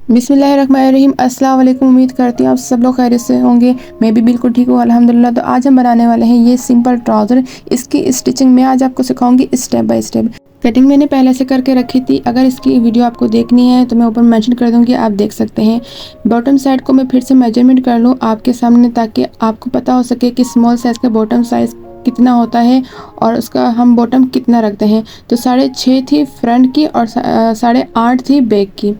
बिस्मिल्लाहिर्रहमानिर्रहीम। अस्सलाम वालेकुम। उम्मीद करती हूँ आप सब लोग खैरियत से होंगे। मैं भी बिल्कुल ठीक हूँ अल्हम्दुलिल्लाह। तो आज हम बनाने वाले हैं ये सिंपल ट्राउज़र। इसकी स्टिचिंग मैं आज आपको सिखाऊंगी स्टेप बाय स्टेप। कटिंग मैंने पहले से करके रखी थी, अगर इसकी वीडियो आपको देखनी है तो मैं ऊपर मेंशन कर दूँगी, आप देख सकते हैं। बॉटम साइड को मैं फिर से मेजरमेंट कर लूँ आपके सामने, ताकि आपको पता हो सके कि स्मॉल साइज़ का बॉटम साइज़ कितना होता है और उसका हम बॉटम कितना रखते हैं। तो 6.5 थी फ्रंट की और 8.5 थी बैक की।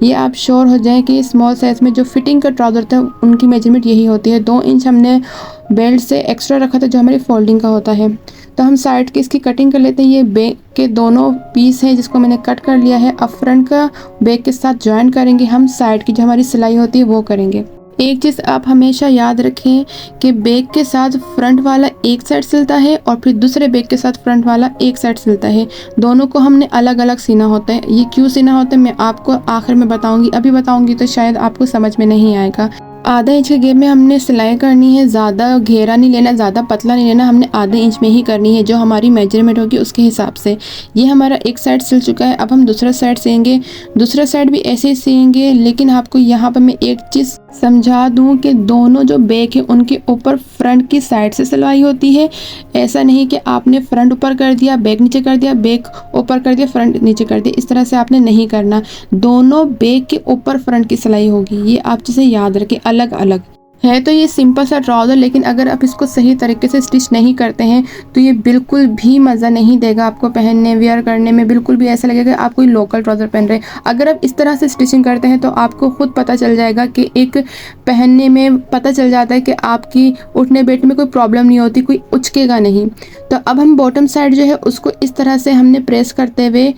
ये आप श्योर हो जाएं कि स्मॉल साइज़ में जो फिटिंग का ट्राउज़र था उनकी मेजरमेंट यही होती है। 2 इंच हमने बेल्ट से एक्स्ट्रा रखा था जो हमारी फोल्डिंग का होता है। तो हम साइड की इसकी कटिंग कर लेते हैं। ये बैक के दोनों पीस हैं जिसको मैंने कट कर लिया है। अब फ्रंट का बैक के साथ ज्वाइन करेंगे, हम साइड की जो हमारी सिलाई होती है वो करेंगे। एक चीज़ आप हमेशा याद रखें कि बैक के साथ फ्रंट वाला एक साइड सिलता है और फिर दूसरे बैक के साथ फ्रंट वाला एक साइड सिलता है। दोनों को हमने अलग अलग सीना होता है। ये क्यों सीना होता है मैं आपको आखिर में बताऊंगी, अभी बताऊंगी तो शायद आपको समझ में नहीं आएगा। आधा इंच के गैप में हमने सिलाई करनी है, ज़्यादा घेरा नहीं लेना, ज़्यादा पतला नहीं लेना, हमने आधे इंच में ही करनी है जो हमारी मेजरमेंट होगी उसके हिसाब से। ये हमारा एक साइड सिल चुका है, अब हम दूसरा साइड सिलेंगे। दूसरा साइड भी ऐसे ही सिलेंगे, लेकिन आपको यहाँ पर मैं एक चीज़ समझा दूँ कि दोनों जो बैक है उनके ऊपर फ्रंट की साइड से सिलाई होती है। ऐसा नहीं कि आपने फ्रंट ऊपर कर दिया, बैक नीचे कर दिया, बैक ऊपर कर दिया, फ्रंट नीचे कर दिया, इस तरह से आपने नहीं करना। दोनों बैक के ऊपर फ्रंट की सिलाई होगी, ये आप चीज़ें याद रखें। अलग अलग है तो ये सिंपल सा ट्राउज़र, लेकिन अगर आप इसको सही तरीके से स्टिच नहीं करते हैं तो ये बिल्कुल भी मज़ा नहीं देगा आपको पहनने, वेयर करने में। बिल्कुल भी ऐसा लगेगा आप कोई लोकल ट्राउज़र पहन रहे हैं। अगर आप इस तरह से स्टिचिंग करते हैं तो आपको खुद पता चल जाएगा कि एक पहनने में पता चल जाता है कि आपकी उठने बैठने में कोई प्रॉब्लम नहीं होती, कोई उचकेगा नहीं। तो अब हम बॉटम साइड जो है उसको इस तरह से हमने प्रेस करते हुए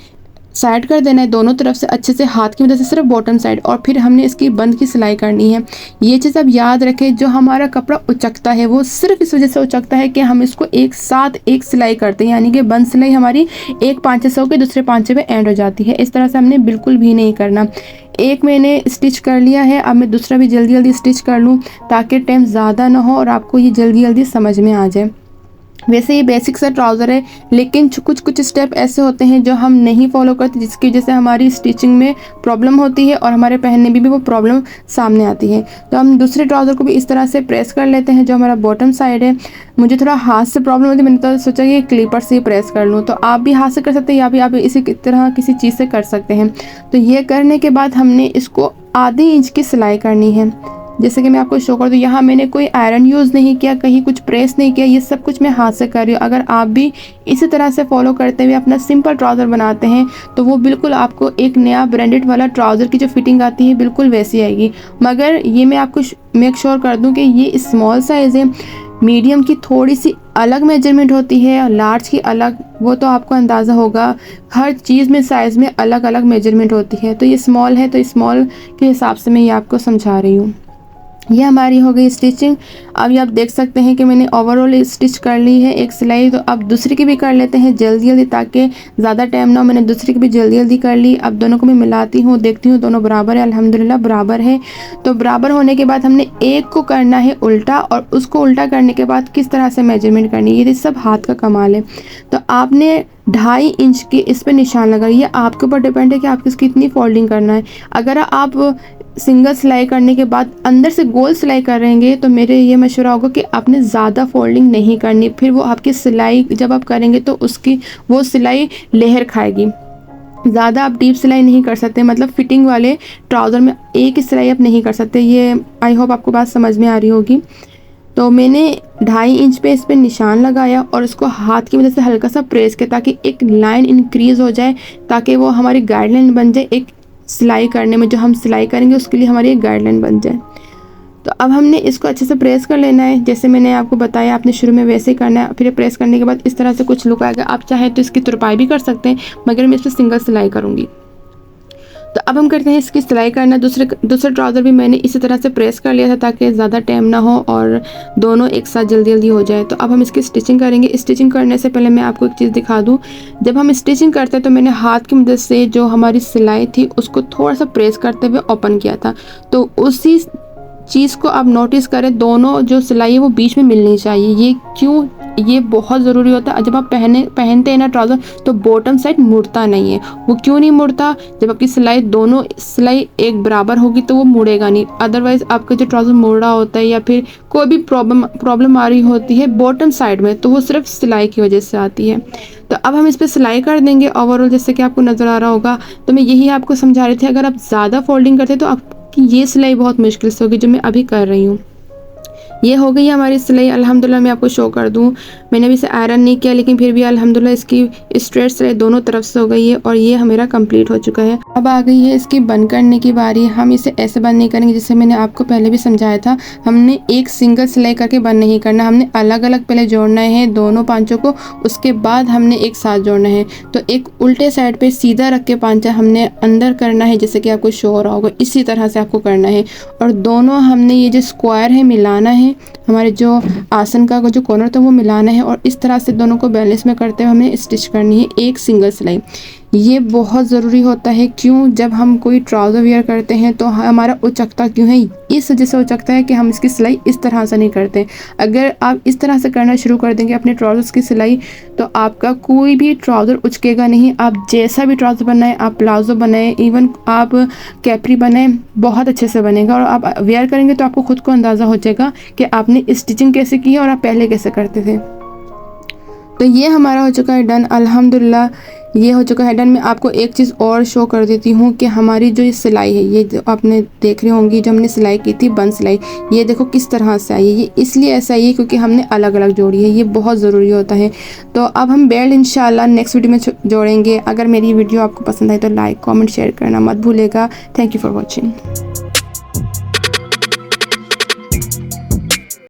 साइड कर देना है दोनों तरफ से अच्छे से हाथ की मदद से, सिर्फ बॉटम साइड, और फिर हमने इसकी बंद की सिलाई करनी है। ये चीज़ अब याद रखें, जो हमारा कपड़ा उचकता है वो सिर्फ इस वजह से उचकता है कि हम इसको एक साथ एक सिलाई करते हैं, यानी कि बंद सिलाई हमारी एक पाँचे से होकर दूसरे पाँचे में एंड हो जाती है। इस तरह से हमने बिल्कुल भी नहीं करना। एक मैंने स्टिच कर लिया है, अब मैं दूसरा भी जल्दी जल्दी स्टिच कर लूँ ताकि टाइम ज़्यादा ना हो और आपको ये जल्दी जल्दी समझ में आ जाए। वैसे ये बेसिक सा ट्राउज़र है, लेकिन कुछ स्टेप ऐसे होते हैं जो हम नहीं फॉलो करते, जिसकी वजह से हमारी स्टिचिंग में प्रॉब्लम होती है और हमारे पहनने में भी वो प्रॉब्लम सामने आती है। तो हम दूसरे ट्राउज़र को भी इस तरह से प्रेस कर लेते हैं जो हमारा बॉटम साइड है। मुझे थोड़ा हाथ से प्रॉब्लम होती है, मैंने तो सोचा कि क्लिपर से ही प्रेस कर लूँ। तो आप भी हाथ से कर सकते हैं या भी आप इसी तरह किसी चीज़ से कर सकते हैं। तो ये करने के बाद हमने इसको आधे इंच की सिलाई करनी है। जैसे कि मैं आपको शो कर दूँ, यहाँ मैंने कोई आयरन यूज़ नहीं किया, कहीं कुछ प्रेस नहीं किया, ये सब कुछ मैं हाथ से कर रही हूँ। अगर आप भी इसी तरह से फॉलो करते हुए अपना सिंपल ट्राउज़र बनाते हैं तो वो बिल्कुल आपको एक नया ब्रांडेड वाला ट्राउज़र की जो फिटिंग आती है बिल्कुल वैसी आएगी। मगर ये मैं आपको मेक श्योर कर दूँ कि ये स्मॉल साइज़ है, मीडियम की थोड़ी सी अलग मेजरमेंट होती है और लार्ज की अलग, वो तो आपको अंदाज़ा होगा। हर चीज़ में साइज़ में अलग अलग मेजरमेंट होती है। तो ये स्मॉल है तो स्मॉल के हिसाब से मैं ये आपको समझा रही हूँ। ये हमारी हो गई स्टिचिंग। अब ये आप देख सकते हैं कि मैंने ओवरऑल स्टिच कर ली है एक सिलाई। तो अब दूसरी की भी कर लेते हैं जल्दी जल्दी ताकि ज़्यादा टाइम ना हो। मैंने दूसरी की भी जल्दी जल्दी कर ली। अब दोनों को मैं मिलाती हूँ, देखती हूँ दोनों बराबर है, अल्हम्दुलिल्लाह बराबर है। तो बराबर होने के बाद हमने एक को करना है उल्टा, और उसको उल्टा करने के बाद किस तरह से मेजरमेंट करनी है, ये सब हाथ का कमाल है। तो आपने 2.5 इंच के इस पर निशान लगा, ये आपके ऊपर डिपेंड है कि आपको इसकी कितनी फोल्डिंग करना है। अगर आप सिंगल सिलाई करने के बाद अंदर से गोल सिलाई कर रहेंगे तो मेरे ये मशवरा होगा कि आपने ज़्यादा फोल्डिंग नहीं करनी, फिर वो आपकी सिलाई जब आप करेंगे तो उसकी वो सिलाई लेहर खाएगी। ज़्यादा आप डीप सिलाई नहीं कर सकते, मतलब फिटिंग वाले ट्राउज़र में एक ही सिलाई आप नहीं कर सकते। ये आई होप आपको बात समझ में आ रही होगी। तो मैंने 2.5 इंच पे इस पर निशान लगाया और इसको हाथ की मदद से हल्का सा प्रेस किया ताकि एक लाइन इंक्रीज़ हो जाए, ताकि वो हमारी गाइडलाइन बन जाए। एक सिलाई करने में जो हम सिलाई करेंगे उसके लिए हमारी एक गाइडलाइन बन जाए। तो अब हमने इसको अच्छे से प्रेस कर लेना है, जैसे मैंने आपको बताया आपने शुरू में वैसे ही करना है। फिर प्रेस करने के बाद इस तरह से कुछ लुक आएगा। आप चाहे तो इसकी तुरपाई भी कर सकते हैं, मगर मैं इस पर सिंगल सिलाई करूँगी। तो अब हम करते हैं इसकी सिलाई करना। दूसरा ट्राउज़र भी मैंने इसी तरह से प्रेस कर लिया था ताकि ज़्यादा टाइम ना हो और दोनों एक साथ जल्दी जल्दी हो जाए। तो अब हम इसकी स्टिचिंग करेंगे। स्टिचिंग करने से पहले मैं आपको एक चीज़ दिखा दूँ। जब हम स्टिचिंग करते हैं तो मैंने हाथ की मदद से जो हमारी सिलाई थी उसको थोड़ा सा प्रेस करते हुए ओपन किया था। तो उसी चीज़ को आप नोटिस करें, दोनों जो सिलाई है वो बीच में मिलनी चाहिए। ये क्यों, ये बहुत ज़रूरी होता है। जब आप पहनते हैं ना ट्राउज़र, तो बॉटम साइड मुड़ता नहीं है। वो क्यों नहीं मुड़ता? जब आपकी सिलाई दोनों सिलाई एक बराबर होगी तो वो मुड़ेगा नहीं। अदरवाइज़ आपका जो ट्राउज़र मुड़ रहा होता है या फिर कोई भी प्रॉब्लम आ रही होती है बॉटम साइड में, तो वो सिर्फ सिलाई की वजह से आती है। तो अब हम इस पर सिलाई कर देंगे ओवरऑल, जैसे कि आपको नज़र आ रहा होगा। तो मैं यही आपको समझा रही थी, अगर आप ज़्यादा फोल्डिंग करते तो आपकी ये सिलाई बहुत मुश्किल से होगी, जो मैं अभी कर रही हूँ। ये हो गई हमारी सिलाई अल्हम्दुलिल्लाह। मैं आपको शो कर दूँ, मैंने भी इसे आयरन नहीं किया, लेकिन फिर भी अल्हम्दुलिल्लाह इसकी स्ट्रेट सिलाई दोनों तरफ से हो गई है और ये मेरा कंप्लीट हो चुका है। अब आ गई है इसकी बंद करने की बारी। हम इसे ऐसे बंद नहीं करेंगे, जैसे मैंने आपको पहले भी समझाया था। हमने एक सिंगल सिलाई करके बंद नहीं करना, हमने अलग अलग पहले जोड़ना है दोनों पांचों को, उसके बाद हमने एक साथ जोड़ना है। तो एक उल्टे साइड पे सीधा रख के पांचा हमने अंदर करना है, जैसे कि आपको शो हो रहा होगा, इसी तरह से आपको करना है। और दोनों हमने ये जो स्क्वायर है मिलाना है, हमारे जो आसन का जो कॉर्नर था वो मिलाना है, और इस तरह से दोनों को बैलेंस में करते हुए हमें स्टिच करनी है एक सिंगल सिलाई। ये बहुत ज़रूरी होता है। क्यों? जब हम कोई ट्राउज़र वेयर करते हैं तो हमारा उचकता क्यों है? इस वजह से उचकता है कि हम इसकी सिलाई इस तरह से नहीं करते। अगर आप इस तरह से करना शुरू कर देंगे अपने ट्राउज़र्स की सिलाई, तो आपका कोई भी ट्राउज़र उचकेगा नहीं। आप जैसा भी ट्राउज़र बनाएं, आप प्लाजो बनाएं, इवन आप कैपरी बनाएं, बहुत अच्छे से बनेगा। और आप वेयर करेंगे तो आपको खुद को अंदाज़ा हो जाएगा कि आपने स्टिचिंग कैसे की है और आप पहले कैसे करते थे। तो ये हमारा हो चुका है डन अल्हम्दुलिल्लाह। ये हो चुका है डन। मैं आपको एक चीज़ और शो कर देती हूँ कि हमारी जो ये सिलाई है, ये जो आपने देख रही होंगी, जो हमने सिलाई की थी बंद सिलाई, ये देखो किस तरह से आई है। ये इसलिए ऐसा ही है क्योंकि हमने अलग अलग जोड़ी है, ये बहुत ज़रूरी होता है। तो अब हम बेल्ट इंशाल्लाह नेक्स्ट वीडियो में जोड़ेंगे। अगर मेरी वीडियो आपको पसंद आई तो लाइक कमेंट शेयर करना मत भूलेगा। Thank you for watching.